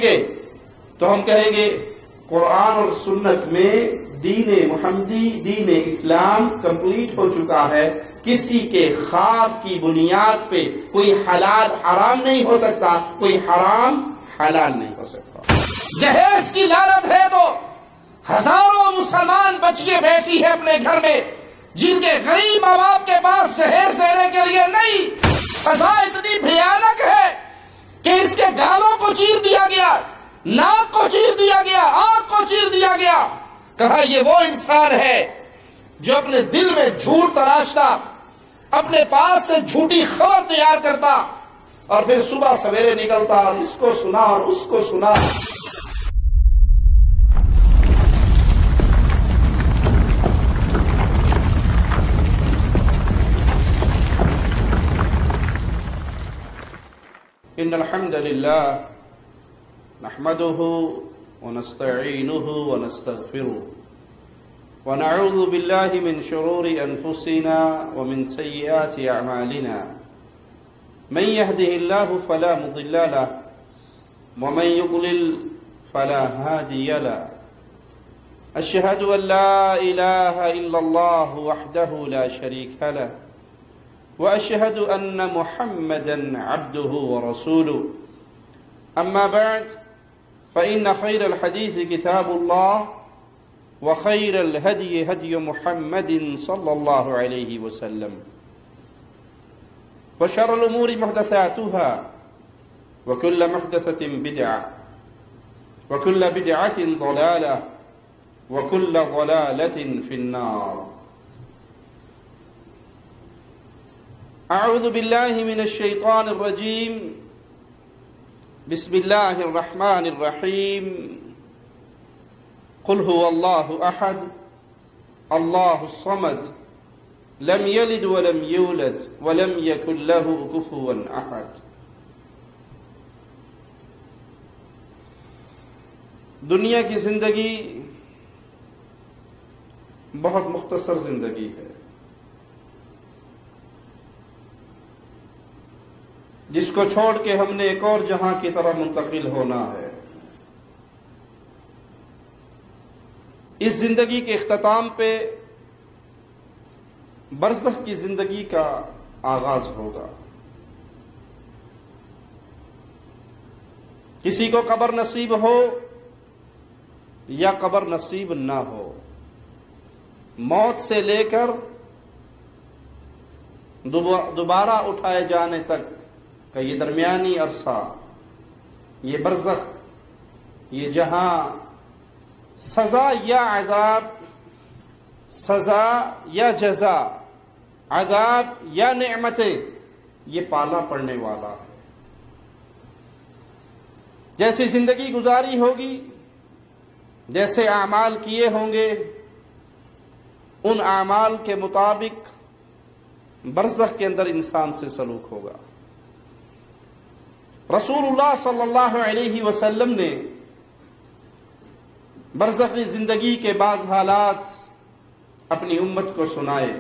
گئے تو ہم کہیں گے قرآن اور سنت میں دین محمدی، دین اسلام کمپلیٹ ہو چکا ہے. کسی کے خواب کی بنیاد پہ کوئی حلال حرام نہیں ہو سکتا، کوئی حرام حلال نہیں ہو سکتا. جہیز کی لعنت ہے تو ہزاروں مسلمان بچیاں بیٹھی ہیں اپنے گھر میں جن کے غریب ماں باپ کے پاس جہیز دینے کے لیے نہیں. سزا اتنی بھیانک ہے کہ اس کے گالوں کو چیر دیا گیا، ناک کو چیر دیا گیا، آنکھ کو چیر دیا گیا. کہا یہ وہ انسان ہے جو اپنے دل میں جھوٹ تراشتا، اپنے پاس سے جھوٹی خبر تیار کرتا اور پھر صبح سویرے نکلتا اور اس کو سنا اور اس کو سنا. ان الحمد للہ نحمده ونستعینه ونستغفره ونعوذ باللہ من شرور انفسنا ومن سیئات اعمالنا من يهده الله فلا مضل له ومن يضلل فلا هادي له. اشهد ان لا اله الا الله وحده لا شريك له واشهد ان محمدا عبده ورسوله. اما بعد فإن خير الحديث كتاب الله وخير الهدي هدي محمد صلى الله عليه وسلم وشر الأمور محدثاتها وكل محدثة بدعة وكل بدعة ضلالة وكل ضلالة في النار. أعوذ بالله من الشيطان الرجيم. بسم الله الرحمن الرحيم. قل هو الله أحد الله الصمد لم يلد ولم يولد ولم يكن له كفوا أحد. دنیا کی زندگی بہت مختصر زندگی ہے جس کو چھوڑ کے ہم نے ایک اور جہاں کی طرف منتقل ہونا ہے. اس زندگی کے اختتام پہ برزخ کی زندگی کا آغاز ہوگا. کسی کو قبر نصیب ہو یا قبر نصیب نہ ہو، موت سے لے کر دوبارہ اٹھائے جانے تک کہ یہ درمیانی عرصہ، یہ برزخ، یہ جہاں سزا یا عذاب، سزا یا جزا، عذاب یا نعمتیں، یہ پالا پڑنے والا ہے. جیسی زندگی گزاری ہوگی، جیسے اعمال کیے ہوں گے، ان اعمال کے مطابق برزخ کے اندر انسان سے سلوک ہوگا. رسول اللہ صلی اللہ علیہ وسلم نے برزخی زندگی کے بعض حالات اپنی امت کو سنائے،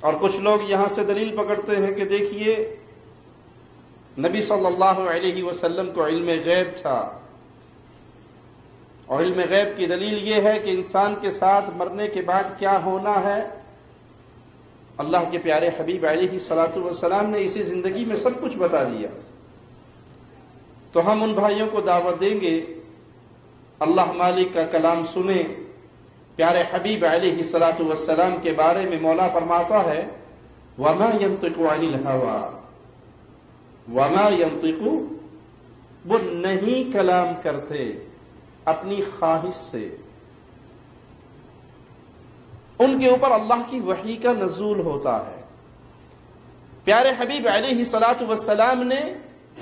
اور کچھ لوگ یہاں سے دلیل پکڑتے ہیں کہ دیکھیے نبی صلی اللہ علیہ وسلم کو علم غیب تھا، اور علم غیب کی دلیل یہ ہے کہ انسان کے ساتھ مرنے کے بعد کیا ہونا ہے اللہ کے پیارے حبیب علیہ الصلوۃ والسلام نے اسی زندگی میں سب کچھ بتا دیا. تو ہم ان بھائیوں کو دعوت دیں گے اللہ مالک کا کلام سنیں. پیارے حبیب علیہ الصلوۃ والسلام کے بارے میں مولا فرماتا ہے وَمَا يَنطِقُ عَنِ الْهَوَىٰ وَمَا يَنطِقُ، وہ نہیں کلام کرتے اپنی خواہش سے. ان کے اوپر اللہ کی وحی کا نزول ہوتا ہے. پیارے حبیب علیہ الصلوۃ والسلام نے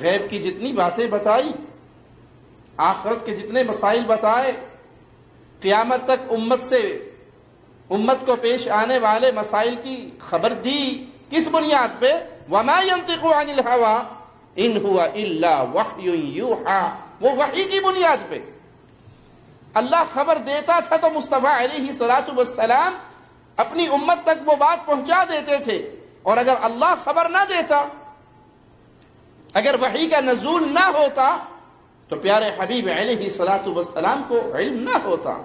غیب کی جتنی باتیں بتائی، آخرت کے جتنے مسائل بتائے، قیامت تک امت کو پیش آنے والے مسائل کی خبر دی. کس بنیاد پہ؟ وَمَا يَنطِقُ عَنِ الْهَوَىٰ إِنْ هُوَ إِلَّا وَحْيٌ يُوحَىٰ. وہ وحی کی بنیاد پہ اللہ خبر دیتا تھا تو مصطفیٰ علیہ الصلوۃ والسلام اپنی امت تک وہ بات پہنچا دیتے تھے، اور اگر اللہ خبر نہ دیتا اگر وحی کا نزول نہ ہوتا تو پیارے حبیب علیہ الصلوۃ والسلام کو علم نہ ہوتا۔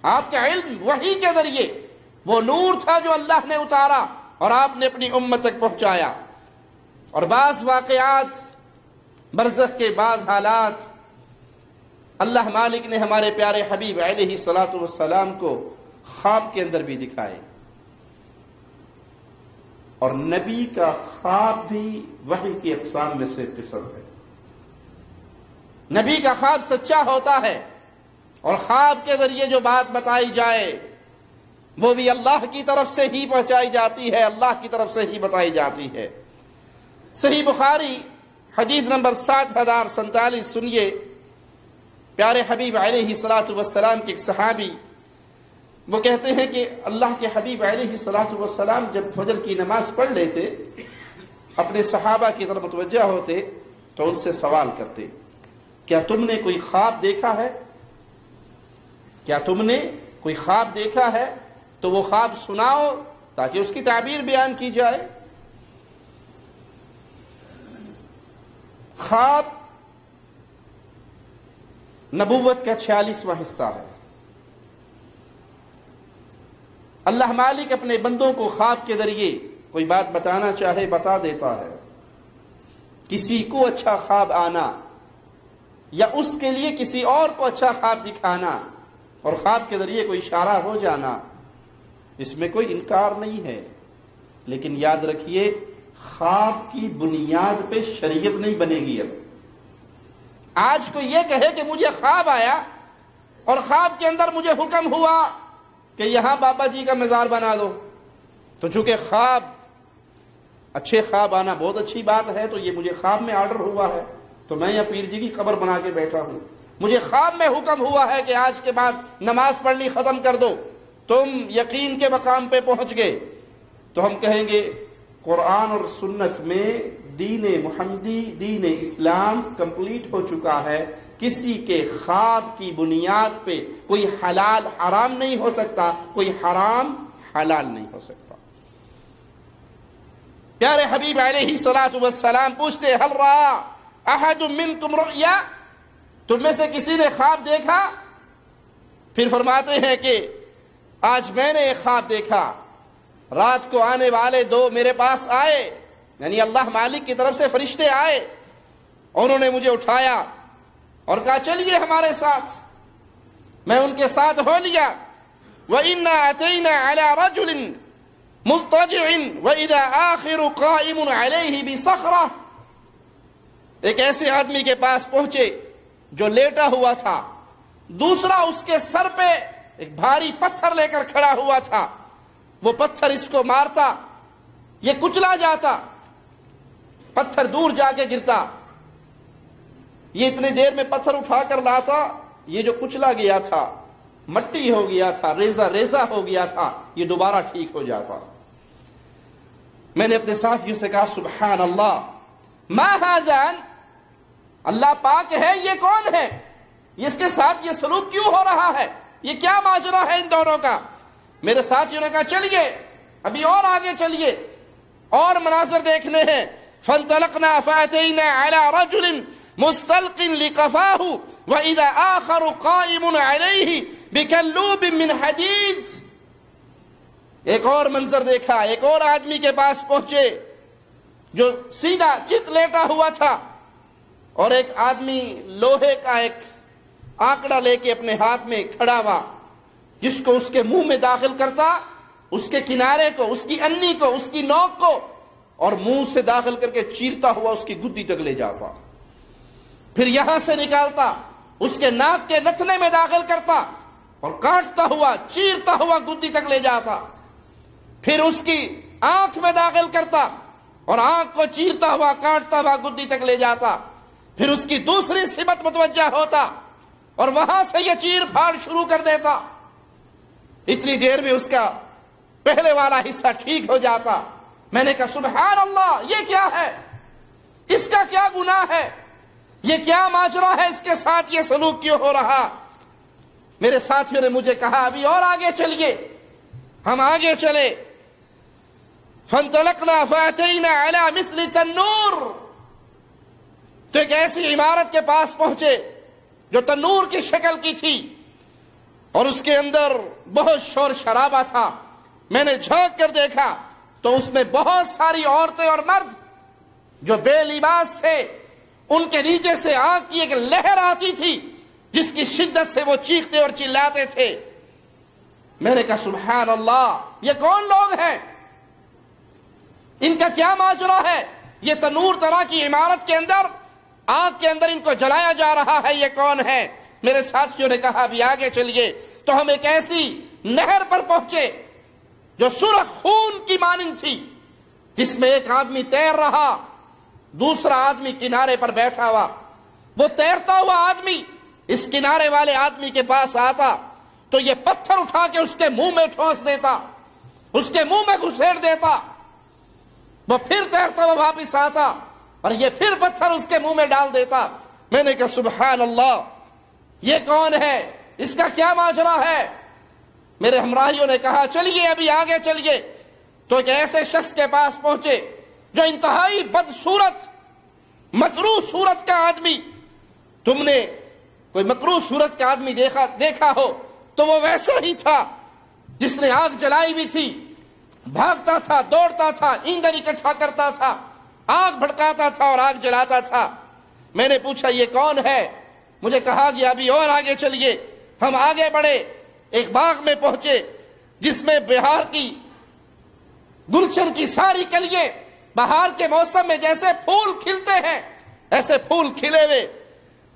آپ کا علم وحی کے ذریعے وہ نور تھا جو اللہ نے اتارا اور آپ نے اپنی امت تک پہنچایا۔ اور بعض واقعات، برزخ کے بعض حالات اللہ مالک نے ہمارے پیارے حبیب علیہ الصلوۃ والسلام کو خواب کے اندر بھی دکھائے۔ اور نبی کا خواب بھی وحی کی اقسام میں سے قسم ہے۔ نبی کا خواب سچا ہوتا ہے، اور خواب کے ذریعے جو بات بتائی جائے وہ بھی اللہ کی طرف سے ہی پہنچائی جاتی ہے، اللہ کی طرف سے ہی بتائی جاتی ہے۔ صحیح بخاری حدیث نمبر 7047 سنیے، پیارے حبیب علیہ الصلوۃ والسلام کے ایک صحابی وہ کہتے ہیں کہ اللہ کے حبیب علیہ الصلوۃ والسلام جب فجر کی نماز پڑھ لیتے، اپنے صحابہ کی طرف متوجہ ہوتے تو ان سے سوال کرتے، کیا تم نے کوئی خواب دیکھا ہے؟ کیا تم نے کوئی خواب دیکھا ہے؟ تو وہ خواب سناؤ تاکہ اس کی تعبیر بیان کی جائے۔ خواب نبوت کا 46واں حصہ ہے۔ اللہ مالک اپنے بندوں کو خواب کے ذریعے کوئی بات بتانا چاہے بتا دیتا ہے۔ کسی کو اچھا خواب آنا یا اس کے لیے کسی اور کو اچھا خواب دکھانا اور خواب کے ذریعے کوئی اشارہ ہو جانا، اس میں کوئی انکار نہیں ہے، لیکن یاد رکھیے خواب کی بنیاد پہ شریعت نہیں بنے گی۔ اب آج کوئی یہ کہے کہ مجھے خواب آیا اور خواب کے اندر مجھے حکم ہوا کہ یہاں بابا جی کا مزار بنا دو، تو چونکہ خواب اچھے خواب آنا بہت اچھی بات ہے، تو یہ مجھے خواب میں آرڈر ہوا ہے تو میں یہاں پیر جی کی قبر بنا کے بیٹھا ہوں۔ مجھے خواب میں حکم ہوا ہے کہ آج کے بعد نماز پڑھنی ختم کر دو، تم یقین کے مقام پہ پہنچ گئے، تو ہم کہیں گے قرآن اور سنت میں دین محمدی، دین اسلام کمپلیٹ ہو چکا ہے۔ کسی کے خواب کی بنیاد پہ کوئی حلال حرام نہیں ہو سکتا، کوئی حرام حلال نہیں ہو سکتا۔ پیارے حبیب علیہ الصلوۃ والسلام پوچھتے، هل رأى احد منکم رؤیا، تم میں سے کسی نے خواب دیکھا؟ پھر فرماتے ہیں کہ آج میں نے ایک خواب دیکھا، رات کو آنے والے دو میرے پاس آئے، یعنی اللہ مالک کی طرف سے فرشتے آئے، انہوں نے مجھے اٹھایا اور کہا چلیے ہمارے ساتھ۔ میں ان کے ساتھ ہو لیا۔ وَإِنَّا أَتَيْنَا عَلَى رَجُلٍ مُضْطَجِعٍ وَإِذَا آخِرُ قَائِمٌ عَلَيْهِ بِصَخْرَةٍ، ایک ایسے آدمی کے پاس پہنچے جو لیٹا ہوا تھا، دوسرا اس کے سر پہ ایک بھاری پتھر لے کر کھڑا ہوا تھا، وہ پتھر اس کو مارتا، یہ کچلا جاتا، پتھر دور جا کے گرتا، یہ اتنی دیر میں پتھر اٹھا کر لاتا، یہ جو کچلا گیا تھا مٹی ہو گیا تھا، ریزہ ریزہ ہو گیا تھا، یہ دوبارہ ٹھیک ہو جاتا۔ میں نے اپنے ساتھیوں سے کہا سبحان اللہ، ما ہذان، اللہ پاک ہے، یہ کون ہے؟ اس کے ساتھ یہ سلوک کیوں ہو رہا ہے؟ یہ کیا ماجرا ہے ان دونوں کا؟ میرے ساتھیوں نے کہا چلیے ابھی اور آگے چلیے، اور مناظر دیکھنے ہیں۔ فانطلقنا فاتینا علی رجل مستلق لقفاہ واذا آخر قائم علیہ بکلوب من حدید، ایک اور منظر دیکھا، ایک اور آدمی کے پاس پہنچے جو سیدھا چت لیٹا ہوا تھا، اور ایک آدمی لوہے کا ایک آنکڑا لے کے اپنے ہاتھ میں کھڑا ہوا، جس کو اس کے منہ میں داخل کرتا، اس کے کنارے کو، اس کی انی کو، اس کی نوک کو، اور منہ سے داخل کر کے چیرتا ہوا اس کی گدی تک لے جاتا، پھر یہاں سے نکالتا اس کے ناک کے نتنے میں داخل کرتا اور کاٹتا ہوا چیرتا ہوا گدی تک لے جاتا، پھر اس کی آنکھ میں داخل کرتا اور آنکھ کو چیرتا ہوا کاٹتا ہوا گدی تک لے جاتا، پھر اس کی دوسری سمت متوجہ ہوتا اور وہاں سے یہ چیر پھاڑ شروع کر دیتا۔ اتنی دیر میں اس کا پہلے والا حصہ ٹھیک ہو جاتا۔ میں نے کہا سبحان اللہ، یہ کیا ہے؟ اس کا کیا گناہ ہے؟ یہ کیا ماجرا ہے؟ اس کے ساتھ یہ سلوک کیوں ہو رہا؟ میرے ساتھیوں نے مجھے کہا ابھی اور آگے چلیے۔ ہم آگے چلے، فانطلقنا فاتینا علی مثل تنور، تو ایک ایسی عمارت کے پاس پہنچے جو تنور کی شکل کی تھی اور اس کے اندر بہت شور شرابہ تھا. میں نے جھانک کر دیکھا تو اس میں بہت ساری عورتیں اور مرد جو بے لباس تھے، ان کے نیچے سے آگ کی ایک لہر آتی تھی جس کی شدت سے وہ چیختے اور چلاتے تھے. میں نے کہا سبحان اللہ، یہ کون لوگ ہیں؟ ان کا کیا ماجرا ہے؟ یہ تنور طرح کی عمارت کے اندر، آگ کے اندر ان کو جلایا جا رہا ہے، یہ کون ہے؟ میرے ساتھیوں نے کہا ابھی آگے چلیے. تو ہم ایک ایسی نہر پر پہنچے جو سرخ خون کی مانند تھی، جس میں ایک آدمی تیر رہا، دوسرا آدمی کنارے پر بیٹھا ہوا. وہ تیرتا ہوا آدمی اس کنارے والے آدمی کے پاس آتا تو یہ پتھر اٹھا کے اس کے منہ میں ٹھونس دیتا، اس کے منہ میں گھسیڑ دیتا. وہ پھر تیرتا ہوا واپس آتا اور یہ پھر پتھر اس کے منہ میں ڈال دیتا. میں نے کہا سبحان اللہ، یہ کون ہے؟ اس کا کیا ماجرا ہے؟ میرے ہمراہیوں نے کہا چلیے ابھی آگے چلیے. تو ایک ایسے شخص کے پاس پہنچے جو انتہائی بدصورت، مکروہ صورت کا آدمی. تم نے کوئی مکروہ صورت کا آدمی دیکھا ہو تو وہ ویسا ہی تھا جس نے آگ جلائی بھی تھی. بھاگتا تھا، دوڑتا تھا، ایندھن اکٹھا کرتا تھا، آگ بھڑکاتا تھا اور آگ جلاتا تھا. میں نے پوچھا یہ کون ہے؟ مجھے کہا گیا ابھی اور آگے چلیے. ہم آگے بڑھے، ایک باغ میں پہنچے جس میں بہار کی گلشن کی ساری کلیاں بہار کے موسم میں جیسے پھول کھلتے ہیں ایسے پھول کھلے ہوئے،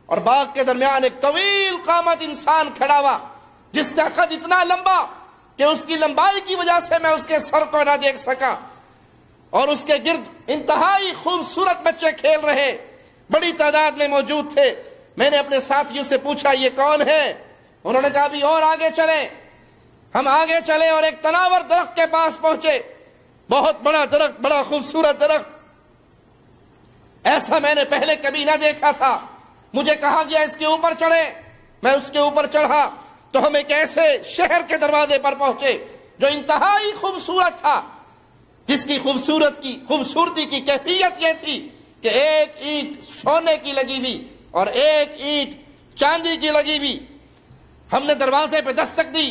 اور باغ کے درمیان ایک طویل قامت انسان کھڑا ہوا جس کا قد اتنا لمبا کہ اس کی لمبائی کی وجہ سے میں اس کے سر کو نہ دیکھ سکا، اور اس کے گرد انتہائی خوبصورت بچے کھیل رہے بڑی تعداد میں موجود تھے. میں نے اپنے ساتھیوں سے پوچھا یہ کون ہے؟ انہوں نے کہا ابھی اور آگے چلیں. ہم آگے چلے اور ایک تناور درخت کے پاس پہنچے. بہت بڑا درخت، بڑا خوبصورت درخت، ایسا میں نے پہلے کبھی نہ دیکھا تھا. مجھے کہا گیا اس کے اوپر چڑھے. میں اس کے اوپر چڑھا تو ہم ایک ایسے شہر کے دروازے پر پہنچے جو انتہائی خوبصورت تھا، جس کی خوبصورتی کی کیفیت یہ تھی کہ ایک اینٹ سونے کی لگی ہوئی اور ایک اینٹ چاندی کی لگی ہوئی. ہم نے دروازے پہ دستک دی،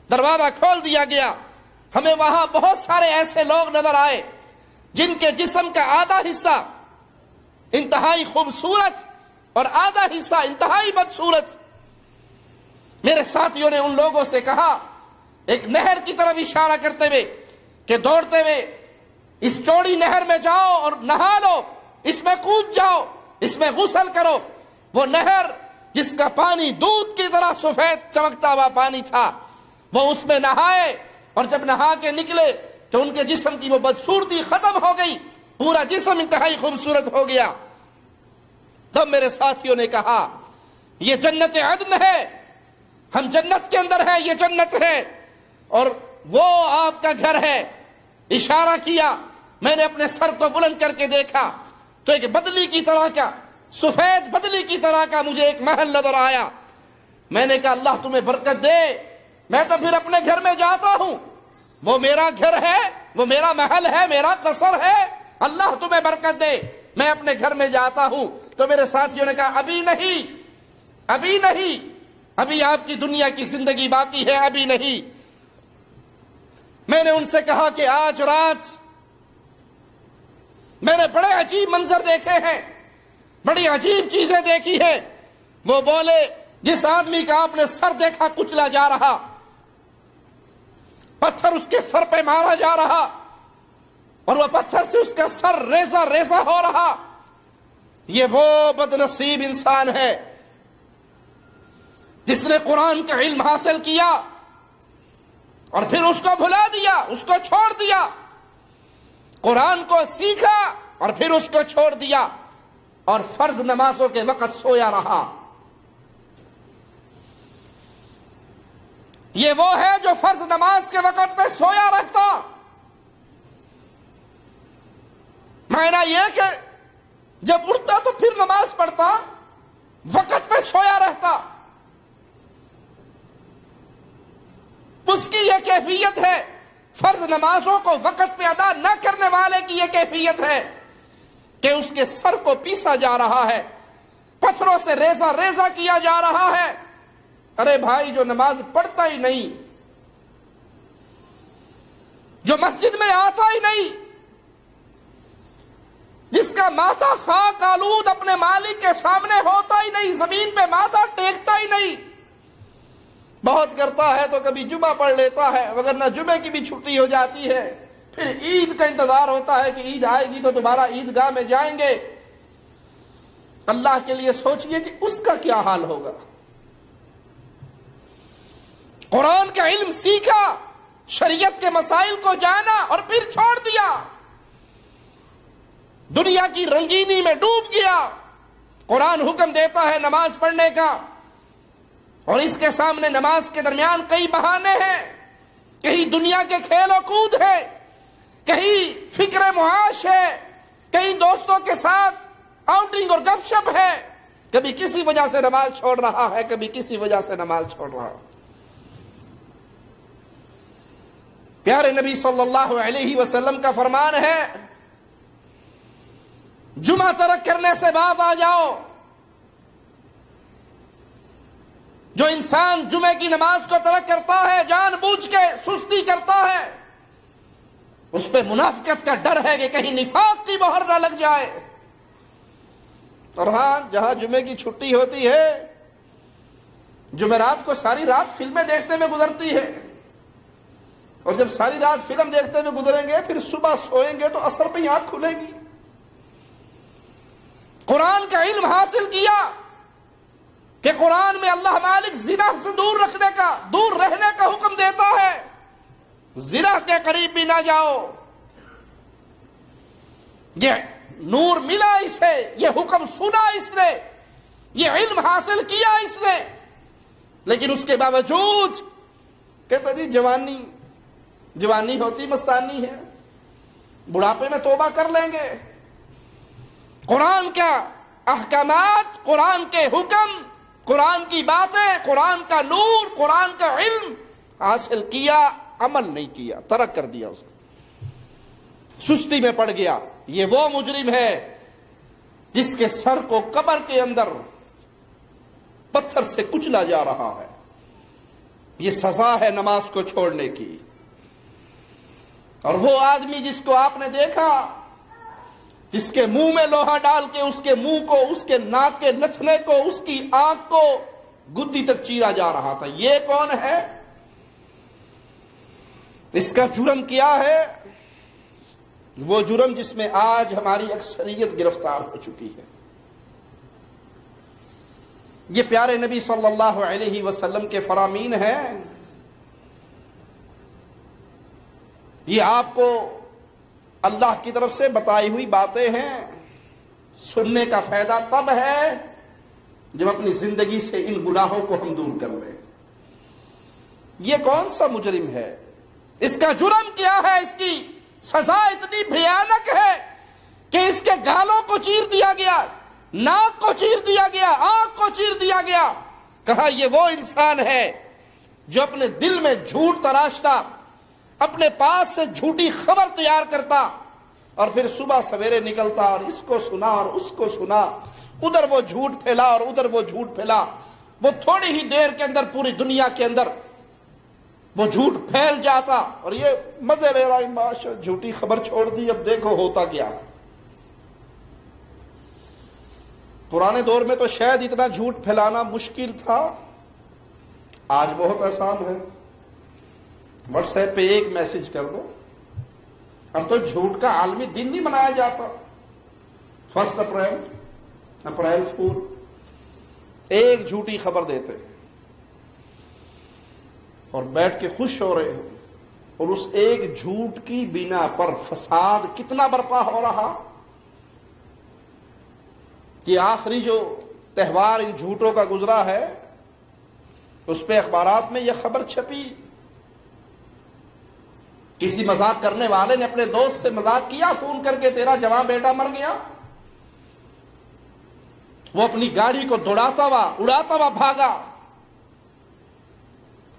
دروازہ کھول دیا گیا. ہمیں وہاں بہت سارے ایسے لوگ نظر آئے جن کے جسم کا آدھا حصہ انتہائی خوبصورت اور آدھا حصہ انتہائی بدصورت. میرے ساتھیوں نے ان لوگوں سے کہا ایک نہر کی طرف اشارہ کرتے ہوئے کہ دوڑتے ہوئے اس چوڑی نہر میں جاؤ اور نہا لو، اس میں کود جاؤ، اس میں غسل کرو. وہ نہر جس کا پانی دودھ کی طرح سفید چمکتا ہوا پانی تھا، وہ اس میں نہائے اور جب نہا کے نکلے تو ان کے جسم کی وہ بدصورتی ختم ہو گئی، پورا جسم انتہائی خوبصورت ہو گیا. تب میرے ساتھیوں نے کہا یہ جنت عدن ہے، ہم جنت کے اندر ہیں، یہ جنت ہے اور وہ آپ کا گھر ہے. اشارہ کیا. میں نے اپنے سر کو بلند کر کے دیکھا تو ایک بدلی کی طرح کا، سفید بدلی کی طرح کا مجھے ایک محل نظر آیا. میں نے کہا اللہ تمہیں برکت دے، میں تو پھر اپنے گھر میں جاتا ہوں، وہ میرا گھر ہے، وہ میرا محل ہے، میرا قصر ہے، اللہ تمہیں برکت دے، میں اپنے گھر میں جاتا ہوں. تو میرے ساتھیوں نے کہا ابھی نہیں، ابھی نہیں، ابھی آپ کی دنیا کی زندگی باقی ہے، ابھی نہیں. میں نے ان سے کہا کہ آج رات میں نے بڑے عجیب منظر دیکھے ہیں، بڑی عجیب چیزیں دیکھی ہیں. وہ بولے جس آدمی کا آپ نے سر دیکھا کچلا جا رہا، پتھر اس کے سر پہ مارا جا رہا اور وہ پتھر سے اس کا سر ریزہ ریزہ ہو رہا، یہ وہ بدنصیب انسان ہے جس نے قرآن کا علم حاصل کیا اور پھر اس کو بھلا دیا، اس کو چھوڑ دیا. قرآن کو سیکھا اور پھر اس کو چھوڑ دیا اور فرض نمازوں کے وقت سویا رہا. یہ وہ ہے جو فرض نماز کے وقت پہ سویا رہتا. معنی یہ کہ جب اٹھتا تو پھر نماز پڑھتا، وقت پہ سویا رہتا. اس کی یہ کیفیت ہے. فرض نمازوں کو وقت پہ ادا نہ کرنے والے کی یہ کیفیت ہے. کہ اس کے سر کو پیسا جا رہا ہے، پتھروں سے ریزہ ریزہ کیا جا رہا ہے۔ ارے بھائی، جو نماز پڑھتا ہی نہیں، جو مسجد میں آتا ہی نہیں، جس کا ماتھا خاک آلود اپنے مالک کے سامنے ہوتا ہی نہیں، زمین پہ ماتھا ٹیکتا ہی نہیں، بہت کرتا ہے تو کبھی جمعہ پڑھ لیتا ہے، وگرنہ جمعے کی بھی چھٹی ہو جاتی ہے، پھر عید کا انتظار ہوتا ہے کہ عید آئے گی تو دوبارہ عیدگاہ میں جائیں گے۔ اللہ کے لیے سوچئے کہ اس کا کیا حال ہوگا۔ قرآن کا علم سیکھا، شریعت کے مسائل کو جانا اور پھر چھوڑ دیا، دنیا کی رنگینی میں ڈوب گیا۔ قرآن حکم دیتا ہے نماز پڑھنے کا، اور اس کے سامنے نماز کے درمیان کئی بہانے ہیں، کہیں دنیا کے کھیل و کود ہے، کہیں فکر معاش ہے، کہیں دوستوں کے ساتھ آؤٹنگ اور گپ شپ ہے، کبھی کسی وجہ سے نماز چھوڑ رہا ہے، کبھی کسی وجہ سے نماز چھوڑ رہا ہے۔ پیارے نبی صلی اللہ علیہ وسلم کا فرمان ہے، جمعہ ترک کرنے سے بعد آ جاؤ۔ جو انسان جمعے کی نماز کو ترک کرتا ہے، جان بوجھ کے سستی کرتا ہے، اس پہ منافقت کا ڈر ہے کہ کہیں نفاق کی مہر نہ لگ جائے۔ اور ہاں، جہاں جمعے کی چھٹی ہوتی ہے، جمعرات کو ساری رات فلمیں دیکھتے ہوئے گزرتی ہے، اور جب ساری رات فلم دیکھتے ہوئے گزریں گے، پھر صبح سوئیں گے تو عصر پہ آنکھ کھلے گی۔ قرآن کا علم حاصل کیا کہ قرآن میں اللہ مالک زنا سے دور رہنے کا حکم دیتا ہے، زنا کے قریب بھی نہ جاؤ۔ یہ نور ملا اسے، یہ حکم سنا اس نے، یہ علم حاصل کیا اس نے، لیکن اس کے باوجود کہتا جی جوانی ہوتی مستانی ہے، بڑھاپے میں توبہ کر لیں گے۔ قرآن کا احکامات، قرآن کے حکم، قرآن کی باتیں، قرآن کا نور، قرآن کا علم حاصل کیا، عمل نہیں کیا، ترک کر دیا، اسے سستی میں پڑ گیا۔ یہ وہ مجرم ہے جس کے سر کو قبر کے اندر پتھر سے کچلا جا رہا ہے۔ یہ سزا ہے نماز کو چھوڑنے کی۔ اور وہ آدمی جس کو آپ نے دیکھا، جس کے منہ میں لوہا ڈال کے اس کے منہ کو، اس کے ناک کے نتھنے کو، اس کی آنکھ کو گدی تک چیرا جا رہا تھا، یہ کون ہے؟ اس کا جرم کیا ہے؟ وہ جرم جس میں آج ہماری اکثریت گرفتار ہو چکی ہے۔ یہ پیارے نبی صلی اللہ علیہ وسلم کے فرامین ہیں، یہ آپ کو اللہ کی طرف سے بتائی ہوئی باتیں ہیں۔ سننے کا فائدہ تب ہے جب اپنی زندگی سے ان گناہوں کو ہم دور کر لیں۔ یہ کون سا مجرم ہے؟ اس کا جرم کیا ہے؟ اس کی سزا اتنی بھیانک ہے کہ اس کے گالوں کو چیر دیا گیا، ناک کو چیر دیا گیا، آنکھ کو چیر دیا گیا۔ کہا یہ وہ انسان ہے جو اپنے دل میں جھوٹ تراشتا، اپنے پاس سے جھوٹی خبر تیار کرتا، اور پھر صبح سویرے نکلتا اور اس کو سنا اور اس کو سنا، ادھر وہ جھوٹ پھیلا اور ادھر وہ جھوٹ پھیلا۔ وہ تھوڑی ہی دیر کے اندر پوری دنیا کے اندر وہ جھوٹ پھیل جاتا، اور یہ مزے لے رہا ہے، ماشاء جھوٹی خبر چھوڑ دی، اب دیکھو ہوتا کیا۔ پرانے دور میں تو شاید اتنا جھوٹ پھیلانا مشکل تھا، آج بہت آسان ہے، واٹس ایپ پہ ایک میسج کر دو۔ اب تو جھوٹ کا عالمی دن نہیں منایا جاتا، 1 اپریل فول، ایک جھوٹی خبر دیتے اور بیٹھ کے خوش ہو رہے ہیں، اور اس ایک جھوٹ کی بنا پر فساد کتنا برپا ہو رہا کہ آخری جو تہوار ان جھوٹوں کا گزرا ہے، اس پہ اخبارات میں یہ خبر چھپی، کسی مذاق کرنے والے نے اپنے دوست سے مذاق کیا فون کر کے، تیرا جوان بیٹا مر گیا۔ وہ اپنی گاڑی کو دوڑاتا اڑاتا بھاگا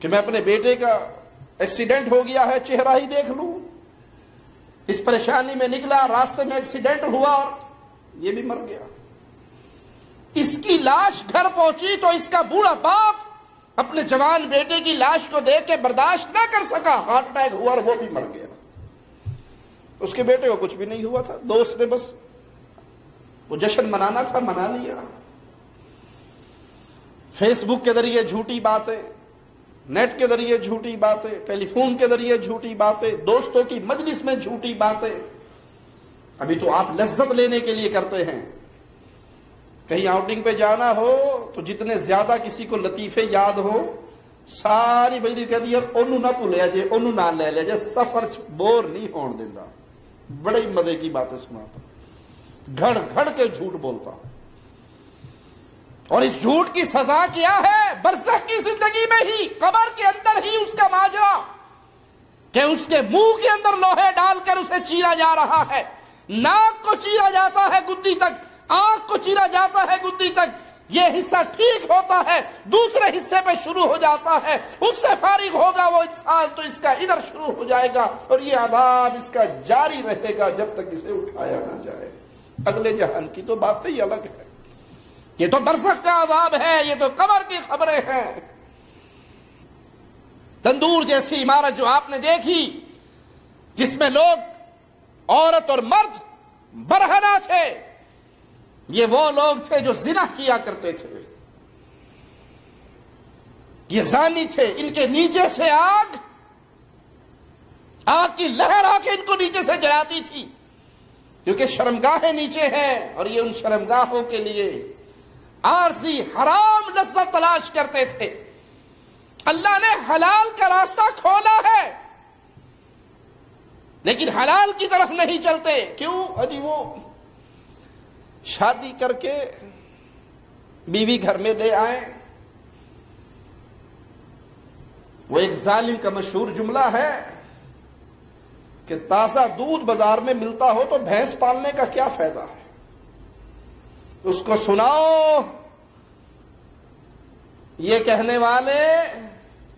کہ میں اپنے بیٹے کا ایکسیڈنٹ ہو گیا ہے، چہرہ ہی دیکھ لوں۔ اس پریشانی میں نکلا، راستے میں ایکسیڈنٹ ہوا اور یہ بھی مر گیا. اس کی لاش گھر پہنچی تو اس کا بوڑھا باپ اپنے جوان بیٹے کی لاش کو دیکھ کے برداشت نہ کر سکا, ہارٹ اٹیک ہوا اور وہ بھی مر گیا. اس کے بیٹے کو کچھ بھی نہیں ہوا تھا, دوست نے بس وہ جشن منانا تھا, منا لیا. فیس بک کے ذریعے جھوٹی باتیں, نیٹ کے ذریعے جھوٹی باتیں, ٹیلی فون کے ذریعے جھوٹی باتیں, دوستوں کی مجلس میں جھوٹی باتیں. ابھی تو آپ لذت لینے کے لیے کرتے ہیں. کہیں آؤٹنگ پہ جانا ہو تو جتنے زیادہ کسی کو لطیفے یاد ہو ساری بجلی کہہ دی انہوں نہ تو لے جے, انہوں نہ لے لے جے, سفر بور نہیں ہون دینا. بڑی مزے کی باتیں سناتا, گھڑ گھڑ کے جھوٹ بولتا. اور اس جھوٹ کی سزا کیا ہے؟ برزخ کی زندگی میں ہی, قبر کے اندر ہی اس کا ماجرا کہ اس کے منہ کے اندر لوہے ڈال کر اسے چیرا جا رہا ہے. ناک کو چیرا جاتا ہے گدی تک, آنکھ کو چیرا جاتا ہے گدی تک. یہ حصہ ٹھیک ہوتا ہے, دوسرے حصے پہ شروع ہو جاتا ہے. اس سے فارغ ہوگا وہ انسان تو اس کا ادھر شروع ہو جائے گا, اور یہ عذاب اس کا جاری رہے گا جب تک اسے اٹھایا نہ جائے. اگلے جہان کی تو باتیں ہی الگ ہے. یہ تو برزخ کا عذاب ہے, یہ تو قبر کی خبریں ہیں. تندور جیسی عمارت جو آپ نے دیکھی جس میں لوگ عورت اور مرد برہنہ تھے, یہ وہ لوگ تھے جو زنا کیا کرتے تھے. یہ زانی تھے. ان کے نیچے سے آگ کی لہر آ کے ان کو نیچے سے جلاتی تھی, کیونکہ شرمگاہیں نیچے ہیں, اور یہ ان شرمگاہوں کے لیے عارضی حرام لذت تلاش کرتے تھے. اللہ نے حلال کا راستہ کھولا ہے, لیکن حلال کی طرف نہیں چلتے. کیوں؟ اجی وہ شادی کر کے بیوی گھر میں لے آئے. وہ ایک ظالم کا مشہور جملہ ہے کہ تازہ دودھ بازار میں ملتا ہو تو بھینس پالنے کا کیا فائدہ ہے. اس کو سناؤ یہ کہنے والے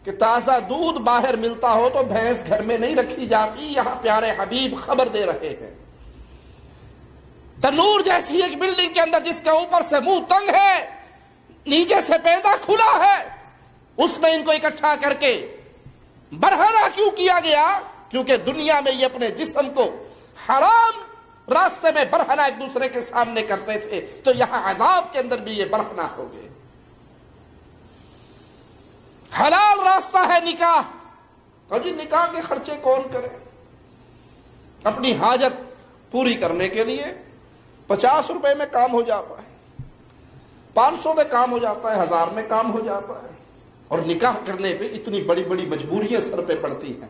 کہ تازہ دودھ باہر ملتا ہو تو بھینس گھر میں نہیں رکھی جاتی. یہاں پیارے حبیب خبر دے رہے ہیں. تنور جیسی ایک بلڈنگ کے اندر جس کا اوپر سے منہ تنگ ہے, نیچے سے پیدا کھلا ہے, اس میں ان کو اکٹھا کر کے برہنہ کیوں کیا گیا؟ کیونکہ دنیا میں یہ اپنے جسم کو حرام راستے میں برہنہ ایک دوسرے کے سامنے کرتے تھے, تو یہاں عذاب کے اندر بھی یہ برہنہ ہو گئے. حلال راستہ ہے نکاح. اور جی نکاح کے خرچے کون کرے؟ اپنی حاجت پوری کرنے کے لیے 50 روپے میں کام ہو جاتا ہے, 500 میں کام ہو جاتا ہے, 1000 میں کام ہو جاتا ہے. اور نکاح کرنے پہ اتنی بڑی بڑی مجبوریاں سر پہ پڑتی ہیں.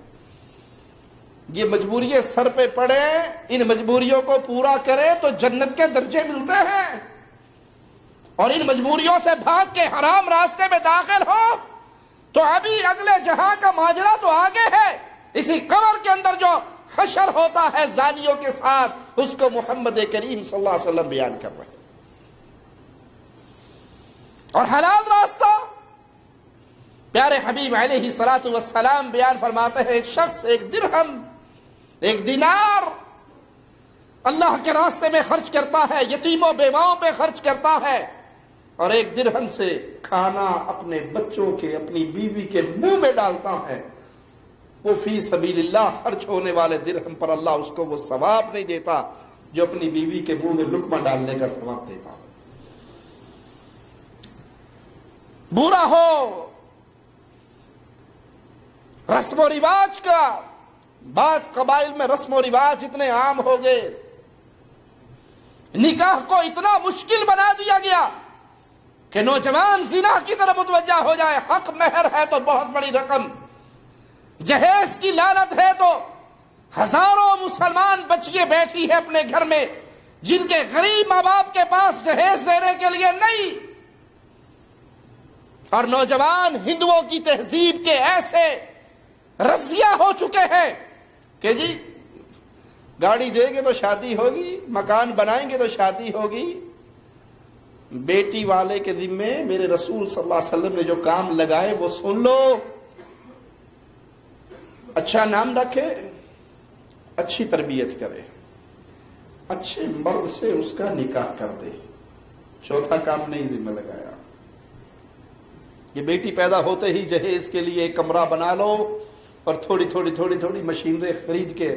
یہ مجبوریاں سر پہ پڑے, ان مجبوریوں کو پورا کرے تو جنت کے درجے ملتے ہیں. اور ان مجبوریوں سے بھاگ کے حرام راستے میں داخل ہو تو ابھی اگلے جہاں کا ماجرا تو آگے ہے. اسی قبر کے اندر جو حشر ہوتا ہے زانیوں کے ساتھ, اس کو محمد کریم صلی اللہ علیہ وسلم بیان کر رہے ہیں. اور حلال راستہ پیارے حبیب علیہ الصلوۃ والسلام بیان فرماتے ہیں, ایک شخص ایک درہم ایک دینار اللہ کے راستے میں خرچ کرتا ہے, یتیموں بیواؤں پہ خرچ کرتا ہے, اور ایک درہم سے کھانا اپنے بچوں کے اپنی بیوی کے منہ میں ڈالتا ہے, وہ فی سبیل اللہ خرچ ہونے والے درہم پر اللہ اس کو وہ ثواب نہیں دیتا جو اپنی بیوی کے منہ میں لقمہ ڈالنے کا ثواب دیتا. برا ہو رسم و رواج کا, بعض قبائل میں رسم و رواج اتنے عام ہو گئے, نکاح کو اتنا مشکل بنا دیا گیا کہ نوجوان زنا کی طرف متوجہ ہو جائے. حق مہر ہے تو بہت بڑی رقم, جہیز کی لعنت ہے تو ہزاروں مسلمان بچیاں بیٹھی ہے اپنے گھر میں جن کے غریب ماں باپ کے پاس جہیز دینے کے لیے نہیں. اور نوجوان ہندوؤں کی تہذیب کے ایسے رضیہ ہو چکے ہیں کہ جی گاڑی دیں گے تو شادی ہوگی, مکان بنائیں گے تو شادی ہوگی. بیٹی والے کے ذمے میرے رسول صلی اللہ علیہ وسلم نے جو کام لگائے وہ سن لو. اچھا نام رکھے, اچھی تربیت کرے, اچھے مرد سے اس کا نکاح کر دے. چوتھا کام نہیں ذمہ لگایا. یہ بیٹی پیدا ہوتے ہی جہیز کے لیے ایک کمرہ بنا لو اور تھوڑی تھوڑی مشینری خرید کے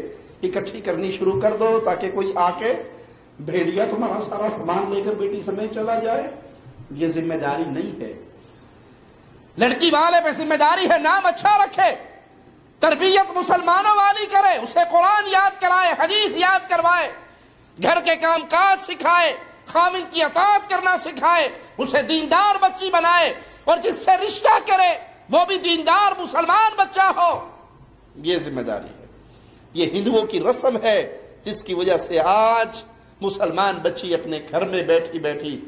اکٹھی کرنی شروع کر دو تاکہ کوئی آ کے بھیڑیا تمہارا سارا سامان لے کر بیٹی سمیت چلا جائے. یہ ذمہ داری نہیں ہے. لڑکی والے پہ ذمہ داری ہے نام اچھا رکھے, تربیت مسلمانوں والی کرے, اسے قرآن یاد کرائے, حدیث یاد کروائے, گھر کے کام کاج سکھائے, خاوند کی اطاعت کرنا سکھائے, اسے دیندار بچی بنائے, اور جس سے رشتہ کرے وہ بھی دیندار مسلمان بچہ ہو. یہ ذمہ داری ہے. یہ ہندوؤں کی رسم ہے جس کی وجہ سے آج مسلمان بچی اپنے گھر میں بیٹھی بیٹھی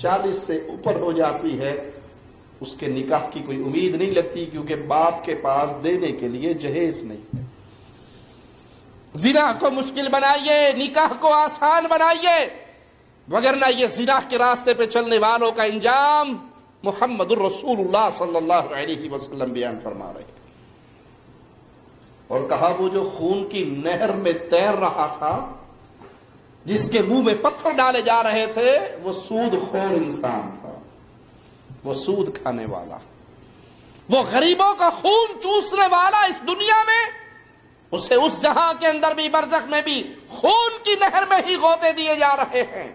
40 سے اوپر ہو جاتی ہے, اس کے نکاح کی کوئی امید نہیں لگتی کیونکہ باپ کے پاس دینے کے لیے جہیز نہیں ہے. زنا کو مشکل بنائیے, نکاح کو آسان بنائیے, وگرنہ یہ زنا کے راستے پہ چلنے والوں کا انجام محمد الرسول اللہ صلی اللہ علیہ وسلم بیان فرما رہے ہیں. اور کہا وہ جو خون کی نہر میں تیر رہا تھا, جس کے منہ میں پتھر ڈالے جا رہے تھے, وہ سود خور انسان تھا, وہ سود کھانے والا, وہ غریبوں کا خون چوسنے والا اس دنیا میں, اسے اس جہاں کے اندر بھی برزخ میں بھی خون کی نہر میں ہی غوطے دیے جا رہے ہیں.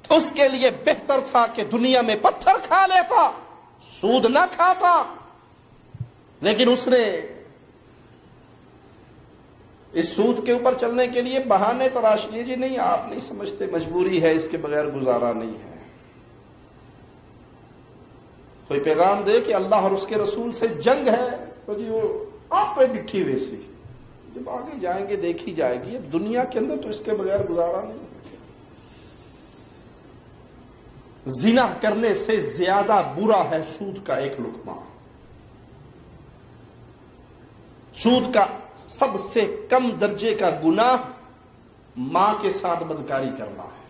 اس کے لیے بہتر تھا کہ دنیا میں پتھر کھا لیتا, سود نہ کھاتا. لیکن اس نے اس سود کے اوپر چلنے کے لیے بہانے تراش لیے. جی نہیں, آپ نہیں سمجھتے, مجبوری ہے, اس کے بغیر گزارا نہیں ہے. کوئی پیغام دے کہ اللہ اور اس کے رسول سے جنگ ہے, تو جی وہ آپ پہ ڈٹھی ویسی, جب آگے جائیں گے دیکھی جائے گی. اب دنیا کے اندر تو اس کے بغیر گزارا نہیں. زنا کرنے سے زیادہ برا ہے سود کا ایک لقمہ. سود کا سب سے کم درجے کا گناہ ماں کے ساتھ بدکاری کرنا ہے.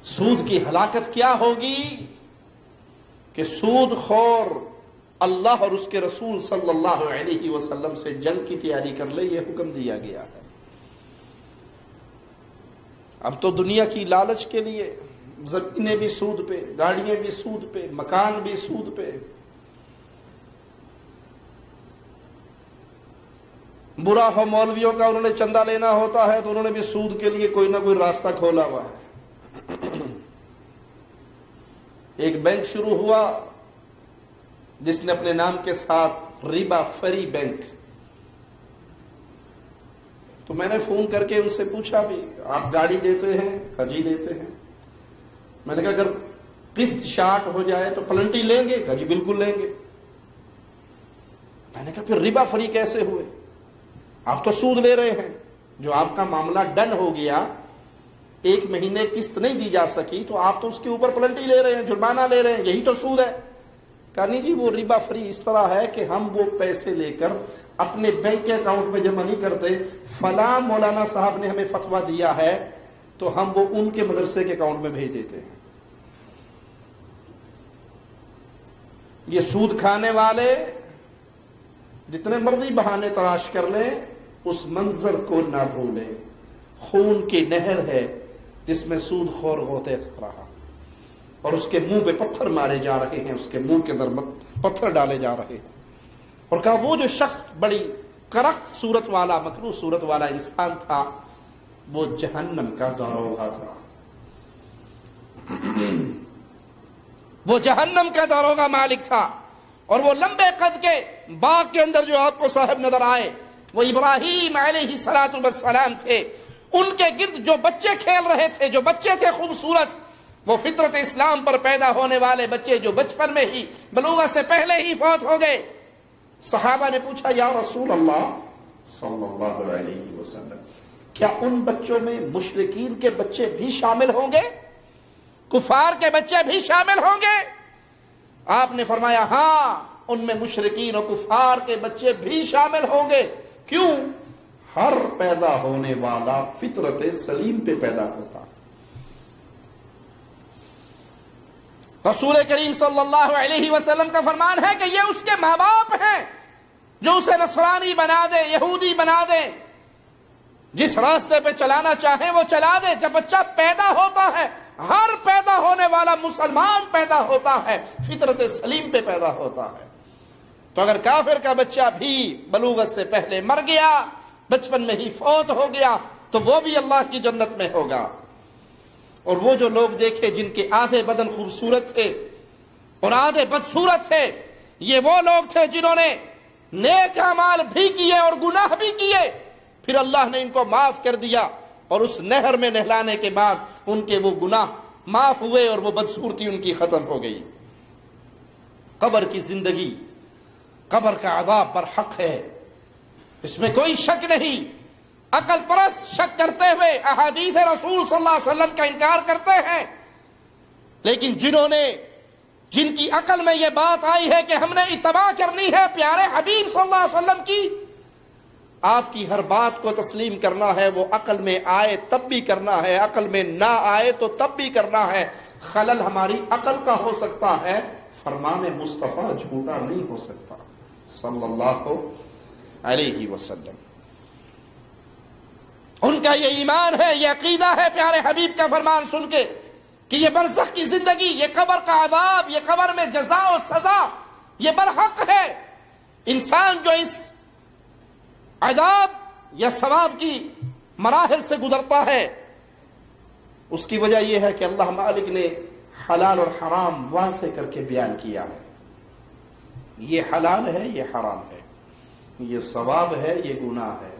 سود کی ہلاکت کیا ہوگی کہ سود خور اللہ اور اس کے رسول صلی اللہ علیہ وسلم سے جنگ کی تیاری کر لے, یہ حکم دیا گیا ہے. اب تو دنیا کی لالچ کے لیے زمینیں بھی سود پہ, گاڑیاں بھی سود پہ, مکان بھی سود پہ. برا ہو مولویوں کا, انہوں نے چندہ لینا ہوتا ہے تو انہوں نے بھی سود کے لیے کوئی نہ کوئی راستہ کھولا ہوا ہے. ایک بینک شروع ہوا جس نے اپنے نام کے ساتھ ربا فری بینک. تو میں نے فون کر کے ان سے پوچھا بھی آپ گاڑی دیتے ہیں؟ ہاں جی دیتے ہیں. میں نے کہا اگر قسط شارٹ ہو جائے تو پلنٹی لیں گے؟ ہاں جی بالکل لیں گے. میں نے کہا پھر ربا فری کیسے ہوئے؟ آپ تو سود لے رہے ہیں. جو آپ کا معاملہ ڈن ہو گیا, 1 مہینے قسط نہیں دی جا سکی, تو آپ تو اس کے اوپر پلنٹی لے رہے ہیں, جرمانہ لے رہے ہیں, یہی تو سود ہے. کہا نہیں جی وہ ربا فری اس طرح ہے کہ ہم وہ پیسے لے کر اپنے بینک کے اکاؤنٹ میں جمع نہیں کرتے, فلاں مولانا صاحب نے ہمیں فتویٰ دیا ہے تو ہم وہ ان کے مدرسے کے اکاؤنٹ میں بھیج دیتے ہیں. یہ سود کھانے والے جتنے مرضی بہانے تلاش کر لیں, اس منظر کو نہ بھولیں. خون کی نہر ہے جس میں سود خور غوطے کھا رہا, اور اس کے منہ پہ پتھر مارے جا رہے ہیں, اس کے منہ کے اندر پتھر ڈالے جا رہے ہیں. اور کہا وہ جو شخص بڑی کرخت صورت والا, مکروہ صورت والا انسان تھا, وہ جہنم کا داروغہ تھا. وہ جہنم کا داروغہ مالک تھا. اور وہ لمبے قد کے باغ کے اندر جو آپ کو صاحب نظر آئے, وہ ابراہیم علیہ السلام تھے. ان کے گرد جو بچے کھیل رہے تھے, جو بچے تھے خوبصورت, وہ فطرت اسلام پر پیدا ہونے والے بچے جو بچپن میں ہی بلوغت سے پہلے ہی فوت ہو گئے. صحابہ نے پوچھا یا رسول اللہ صلی اللہ علیہ وسلم, کیا ان بچوں میں مشرکین کے بچے بھی شامل ہوں گے, کفار کے بچے بھی شامل ہوں گے؟ آپ نے فرمایا ہاں, ان میں مشرکین اور کفار کے بچے بھی شامل ہوں گے. کیوں؟ ہر پیدا ہونے والا فطرت سلیم پہ پیدا ہوتا. رسول کریم صلی اللہ علیہ وسلم کا فرمان ہے کہ یہ اس کے ماں باپ ہیں جو اسے نصرانی بنا دے, یہودی بنا دے, جس راستے پہ چلانا چاہیں وہ چلا دے. جب بچہ پیدا ہوتا ہے، ہر پیدا ہونے والا مسلمان پیدا ہوتا ہے، فطرت سلیم پہ پیدا ہوتا ہے. تو اگر کافر کا بچہ بھی بلوغت سے پہلے مر گیا، بچپن میں ہی فوت ہو گیا، تو وہ بھی اللہ کی جنت میں ہوگا. اور وہ جو لوگ دیکھے جن کے آدھے بدن خوبصورت تھے اور آدھے بدصورت تھے، یہ وہ لوگ تھے جنہوں نے نیک اعمال بھی کیے اور گناہ بھی کیے، پھر اللہ نے ان کو معاف کر دیا اور اس نہر میں نہلانے کے بعد ان کے وہ گناہ معاف ہوئے اور وہ بدصورتی ان کی ختم ہو گئی. قبر کی زندگی، قبر کا عذاب برحق ہے، اس میں کوئی شک نہیں. عقل پرست شک کرتے ہوئے احادیث رسول صلی اللہ علیہ وسلم کا انکار کرتے ہیں، لیکن جن کی عقل میں یہ بات آئی ہے کہ ہم نے اتباع کرنی ہے پیارے حبیب صلی اللہ علیہ وسلم کی، آپ کی ہر بات کو تسلیم کرنا ہے. وہ عقل میں آئے تب بھی کرنا ہے، عقل میں نہ آئے تو تب بھی کرنا ہے. خلل ہماری عقل کا ہو سکتا ہے، فرمان مصطفیٰ جھوٹا نہیں ہو سکتا صلی اللہ علیہ وسلم. ان کا یہ ایمان ہے، یہ عقیدہ ہے پیارے حبیب کا فرمان سن کے کہ یہ برزخ کی زندگی، یہ قبر کا عذاب، یہ قبر میں جزا و سزا، یہ برحق ہے. انسان جو اس عذاب یا ثواب کی مراحل سے گزرتا ہے، اس کی وجہ یہ ہے کہ اللہ مالک نے حلال اور حرام واضح کر کے بیان کیا ہے. یہ حلال ہے، یہ حرام ہے، یہ ثواب ہے، یہ گناہ ہے.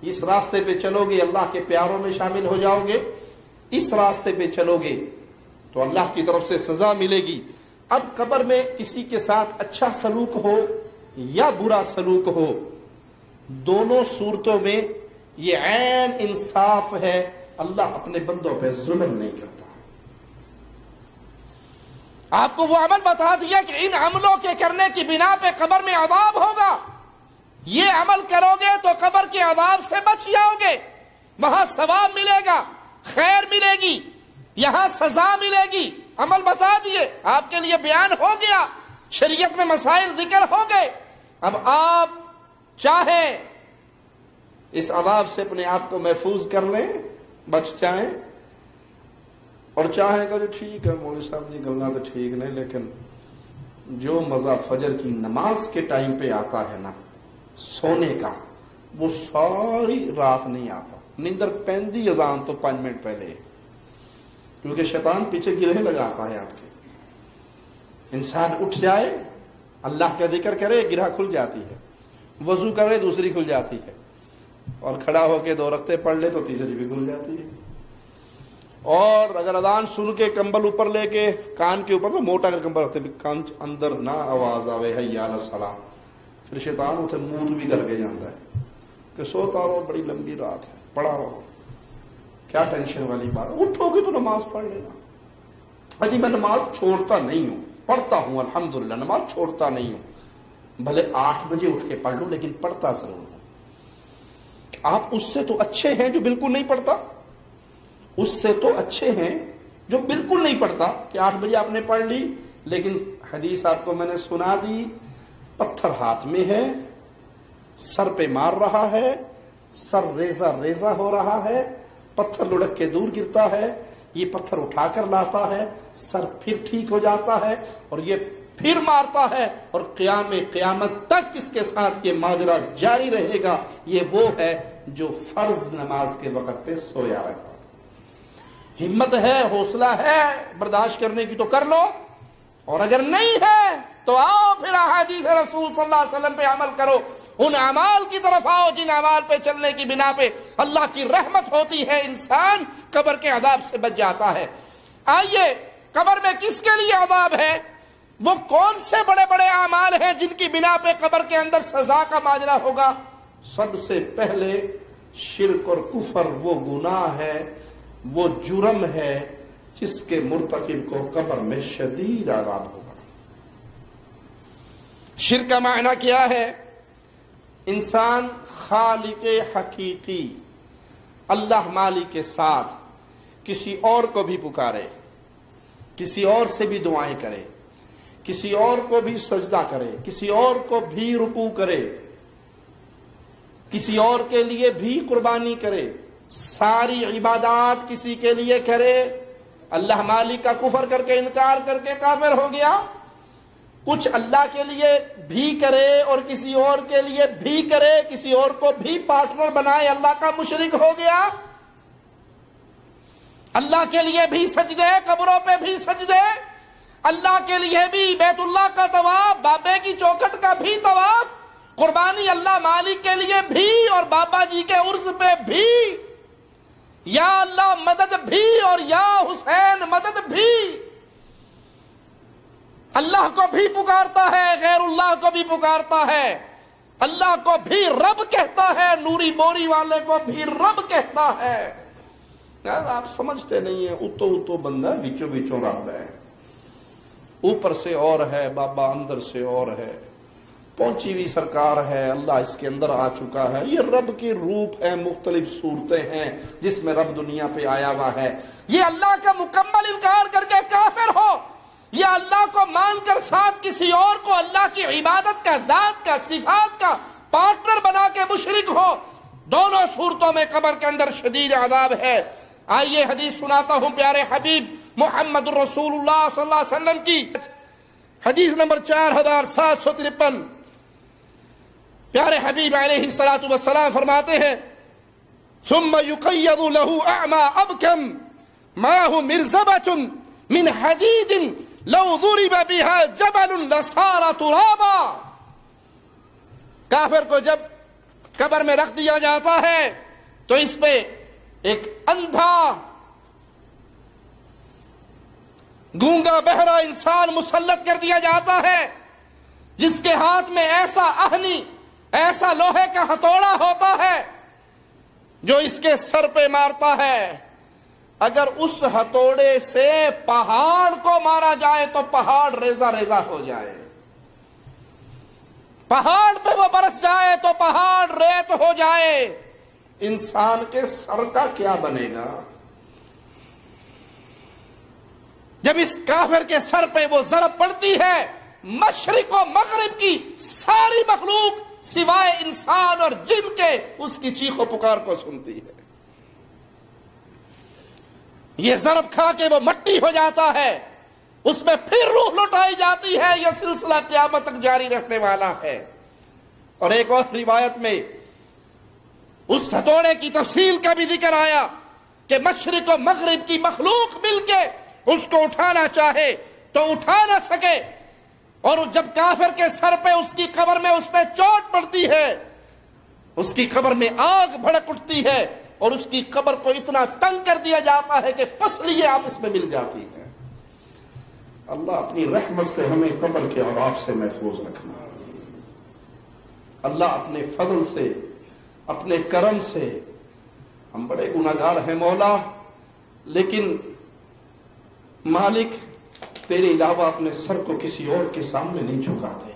اس راستے پہ چلو گے اللہ کے پیاروں میں شامل ہو جاؤ گے، اس راستے پہ چلو گے تو اللہ کی طرف سے سزا ملے گی. اب قبر میں کسی کے ساتھ اچھا سلوک ہو یا برا سلوک ہو، دونوں صورتوں میں یہ عین انصاف ہے. اللہ اپنے بندوں پہ ظلم نہیں کرتا. آپ کو وہ عمل بتا دیا کہ ان عملوں کے کرنے کی بنا پہ قبر میں عذاب ہوگا، یہ عمل کرو گے تو قبر کے عذاب سے بچ جاؤ گے، وہاں ثواب ملے گا، خیر ملے گی، یہاں سزا ملے گی. عمل بتا دیے، آپ کے لیے بیان ہو گیا، شریعت میں مسائل ذکر ہو گئے. اب آپ چاہیں اس عذاب سے اپنے آپ کو محفوظ کر لیں، بچ جائیں، اور چاہیں کہ جو ٹھیک ہے مولوی صاحب یہ گلنا تو ٹھیک نہیں، لیکن جو مزہ فجر کی نماز کے ٹائم پہ آتا ہے نا سونے کا، وہ ساری رات نہیں آتا. نیندر پہندی اذان تو 5 منٹ پہلے، کیونکہ شیطان پیچھے گرہ لگاتا ہے آپ کے. انسان اٹھ جائے، اللہ کا ذکر کرے، گرہ کھل جاتی ہے، وضو کرے دوسری کھل جاتی ہے، اور کھڑا ہو کے 2 رکعتیں پڑھ لے تو تیسری بھی کھل جاتی ہے. اور اگر اذان سن کے کمبل اوپر لے کے کان کے اوپر، موٹا اگر کمبل رکھتے کان اندر نہ آواز آوے حی علی الصلاۃ، پھر شیطان اسے موت بھی کر کے جانتا ہے کہ سوتا رہو، بڑی لمبی رات ہے، پڑھا رہو، کیا ٹینشن والی بات، اٹھو گے تو نماز پڑھ لینا. اجی میں نماز چھوڑتا نہیں ہوں، پڑھتا ہوں الحمدللہ، نماز چھوڑتا نہیں ہوں، بھلے 8 بجے اٹھ کے پڑھ لوں لیکن پڑھتا ضرور ہوں. آپ اس سے تو اچھے ہیں جو بالکل نہیں پڑھتا، اس سے تو اچھے ہیں جو بالکل نہیں پڑھتا کہ 8 بجے آپ نے پڑھ لی لیکن حدیث آپ کو میں نے سنا دی، پتھر ہاتھ میں ہے، سر پہ مار رہا ہے، سر ریزہ ریزہ ہو رہا ہے، پتھر لڑک کے دور گرتا ہے، یہ پتھر اٹھا کر لاتا ہے، سر پھر ٹھیک ہو جاتا ہے، اور یہ پھر مارتا ہے، اور قیامت تک اس کے ساتھ یہ ماجرا جاری رہے گا. یہ وہ ہے جو فرض نماز کے وقت پہ سویا رہتا. ہمت ہے، حوصلہ ہے برداشت کرنے کی تو کر لو، اور اگر نہیں ہے تو آؤ پھر احادیث رسول صلی اللہ علیہ وسلم پہ عمل کرو، ان اعمال کی طرف آؤ جن اعمال پہ چلنے کی بنا پہ اللہ کی رحمت ہوتی ہے، انسان قبر کے عذاب سے بچ جاتا ہے. آئیے، قبر میں کس کے لیے عذاب ہے؟ وہ کون سے بڑے بڑے اعمال ہیں جن کی بنا پہ قبر کے اندر سزا کا ماجرا ہوگا؟ سب سے پہلے شرک اور کفر وہ گناہ ہے، وہ جرم ہے جس کے مرتکب کو قبر میں شدید عذاب ہوگا. شرک کا معنی کیا ہے؟ انسان خالق حقیقی اللہ مالک کے ساتھ کسی اور کو بھی پکارے، کسی اور سے بھی دعائیں کرے، کسی اور کو بھی سجدہ کرے، کسی اور کو بھی رکوع کرے، کسی اور کے لیے بھی قربانی کرے، ساری عبادات کسی کے لیے کرے، اللہ مالک کا کفر کر کے انکار کر کے کافر ہو گیا، کچھ اللہ کے لیے بھی کرے اور کسی اور کے لیے بھی کرے، کسی اور کو بھی پارٹنر بنائے، اللہ کا مشرک ہو گیا، اللہ کے لیے بھی سجدے، قبروں پہ بھی سجدے، اللہ کے لیے بھی بیت اللہ کا طواف، بابے کی چوکھٹ کا بھی طواف، قربانی اللہ مالک کے لیے بھی اور بابا جی کے عرس پہ بھی، یا اللہ مدد بھی اور یا حسین مدد بھی، اللہ کو بھی پکارتا ہے، غیر اللہ کو بھی پکارتا ہے، اللہ کو بھی رب کہتا ہے، نوری بوری والے کو بھی رب کہتا ہے۔ آپ سمجھتے نہیں ہیں، اتو بندہ بچوں بچوں رب ہے، اوپر سے اور ہے، بابا اندر سے اور ہے، پہنچی ہوئی سرکار ہے، اللہ اس کے اندر آ چکا ہے، یہ رب کی روپ ہے، مختلف صورتیں ہیں جس میں رب دنیا پہ آیا ہوا ہے۔ یہ اللہ کا مکمل انکار کر کے کافر ہو یا اللہ کو مان کر ساتھ کسی اور کو اللہ کی عبادت کا، ذات کا، صفات کا پارٹنر بنا کے مشرک ہو، دونوں صورتوں میں قبر کے اندر شدید عذاب ہے۔ آئیے حدیث سناتا ہوں پیارے حبیب محمد الرسول اللہ صلی اللہ علیہ وسلم کی، حدیث نمبر 4753۔ پیارے حبیب علیہ الصلوۃ والسلام فرماتے ہیں ثم يقيض له اعمى ابكم معه مرزبة من حديد لو ضرب بها جبل لصار ترابا۔ کافر کو جب قبر میں رکھ دیا جاتا ہے تو اس پہ ایک اندھا گونگا بہرا انسان مسلط کر دیا جاتا ہے، جس کے ہاتھ میں ایسا آہنی، ایسا لوہے کا ہتھوڑا ہوتا ہے جو اس کے سر پہ مارتا ہے۔ اگر اس ہتھوڑے سے پہاڑ کو مارا جائے تو پہاڑ ریزہ ریزہ ہو جائے، پہاڑ پہ وہ برس جائے تو پہاڑ ریت ہو جائے، انسان کے سر کا کیا بنے گا؟ جب اس کافر کے سر پہ وہ ضرب پڑتی ہے، مشرق و مغرب کی ساری مخلوق سوائے انسان اور جن کے اس کی چیخ و پکار کو سنتی ہے۔ یہ ضرب کھا کے وہ مٹی ہو جاتا ہے، اس میں پھر روح لوٹائی جاتی ہے، یہ سلسلہ قیامت تک جاری رہنے والا ہے۔ اور ایک اور روایت میں اس ہتھوڑے کی تفصیل کا بھی ذکر آیا کہ مشرق و مغرب کی مخلوق مل کے اس کو اٹھانا چاہے تو اٹھا نہ سکے، اور جب کافر کے سر پہ اس کی قبر میں اس پہ چوٹ پڑتی ہے، اس کی قبر میں آگ بھڑک اٹھتی ہے اور اس کی قبر کو اتنا تنگ کر دیا جاتا ہے کہ پسلیاں آپس میں مل جاتی ہیں۔ اللہ اپنی رحمت سے ہمیں قبر کے عذاب سے محفوظ رکھنا، اللہ اپنے فضل سے، اپنے کرم سے، ہم بڑے گناہگار ہیں مولا، لیکن مالک تیرے علاوہ اپنے سر کو کسی اور کے سامنے نہیں جھکاتے،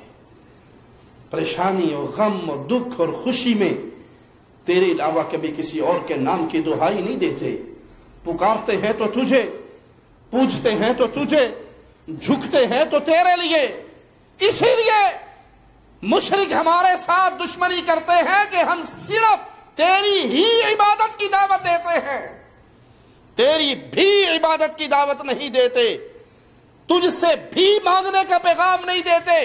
پریشانی اور غم اور دکھ اور خوشی میں تیرے علاوہ کبھی کسی اور کے نام کی دہائی نہیں دیتے، پکارتے ہیں تو تجھے، پوچھتے ہیں تو تجھے، جھکتے ہیں تو تیرے لیے۔ اسی لیے مشرک ہمارے ساتھ دشمنی کرتے ہیں کہ ہم صرف تیری ہی عبادت کی دعوت دیتے ہیں، تیری بھی عبادت کی دعوت نہیں دیتے، تجھ سے بھی مانگنے کا پیغام نہیں دیتے،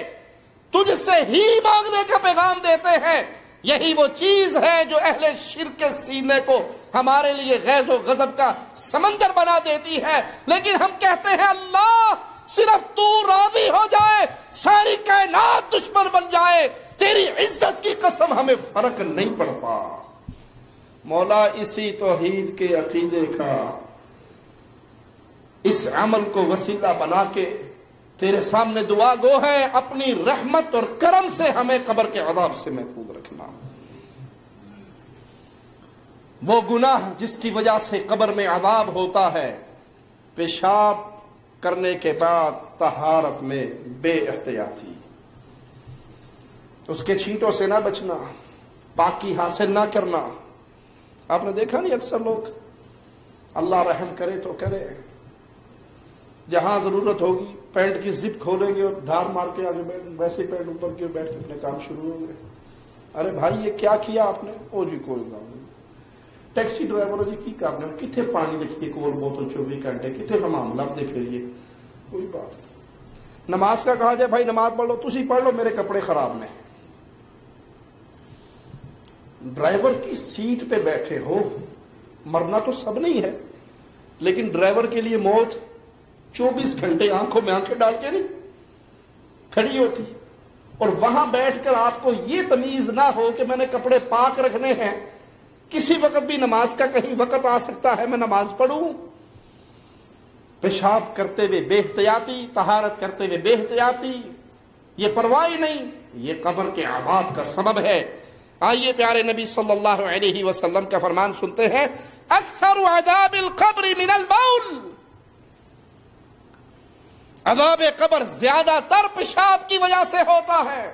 تجھ سے ہی مانگنے کا پیغام دیتے ہیں۔ یہی وہ چیز ہے جو اہل شرک کے سینے کو ہمارے لیے غیظ و غضب کا سمندر بنا دیتی ہے، لیکن ہم کہتے ہیں اللہ صرف تو راضی ہو جائے، ساری کائنات دشمن بن جائے، تیری عزت کی قسم ہمیں فرق نہیں پڑتا۔ مولا اسی توحید کے عقیدے کا، اس عمل کو وسیلہ بنا کے تیرے سامنے دعا گو ہے، اپنی رحمت اور کرم سے ہمیں قبر کے عذاب سے محفوظ رکھنا۔ وہ گناہ جس کی وجہ سے قبر میں عذاب ہوتا ہے، پیشاب کرنے کے بعد طہارت میں بے احتیاطی، اس کے چھینٹوں سے نہ بچنا، پاکی حاصل نہ کرنا۔ آپ نے دیکھا نہیں اکثر لوگ، اللہ رحم کرے تو کرے، جہاں ضرورت ہوگی پینٹ کی زپ کھولیں گے اور دھار مار کے آگے بیٹھ، ویسے پینٹ اوپر کے بیٹھ کے اپنے کام شروع ہوں گے۔ ارے بھائی یہ کیا کیا آپ نے؟ او جی کوئی گل نہیں. ٹیکسی ڈرائیور جی کی کرنے کتنے پانی رکھیے کول بوتل 24 گھنٹے کتنے حمام لبتے پھریے کوئی بات نہیں. نماز کا کہا جائے بھائی نماز پڑھ لو تسی پڑھ لو میرے کپڑے خراب نہیں. ڈرائیور کی سیٹ پہ بیٹھے ہو مرنا تو سب نہیں ہے لیکن ڈرائیور کے لیے موت 24 گھنٹے آنکھوں میں آنکھیں ڈال کے نہیں کھڑی ہوتی. اور وہاں بیٹھ کر آپ کو یہ تمیز نہ ہو کہ میں نے کپڑے پاک رکھنے ہیں کسی وقت بھی نماز کا کہیں وقت آ سکتا ہے میں نماز پڑھوں. پیشاب کرتے ہوئے بے احتیاطی طہارت کرتے ہوئے بے احتیاطی یہ پرواہ نہیں یہ قبر کے عذاب کا سبب ہے. آئیے پیارے نبی صلی اللہ علیہ وسلم کا فرمان سنتے ہیں اکثر عذاب القبر من البول. عذاب قبر زیادہ تر پیشاب کی وجہ سے ہوتا ہے.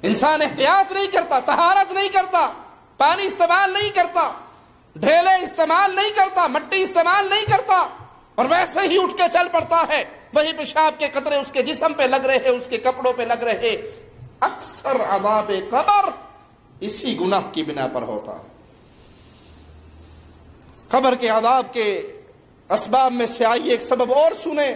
انسان احتیاط نہیں کرتا طہارت نہیں کرتا پانی استعمال نہیں کرتا ڈھیلے استعمال نہیں کرتا مٹی استعمال نہیں کرتا اور ویسے ہی اٹھ کے چل پڑتا ہے وہی پیشاب کے قطرے اس کے جسم پہ لگ رہے اس کے کپڑوں پہ لگ رہے. اکثر عذاب قبر اسی گناہ کی بنا پر ہوتا ہے. قبر کے عذاب کے اسباب میں سے آئیے ایک سبب اور سنیں.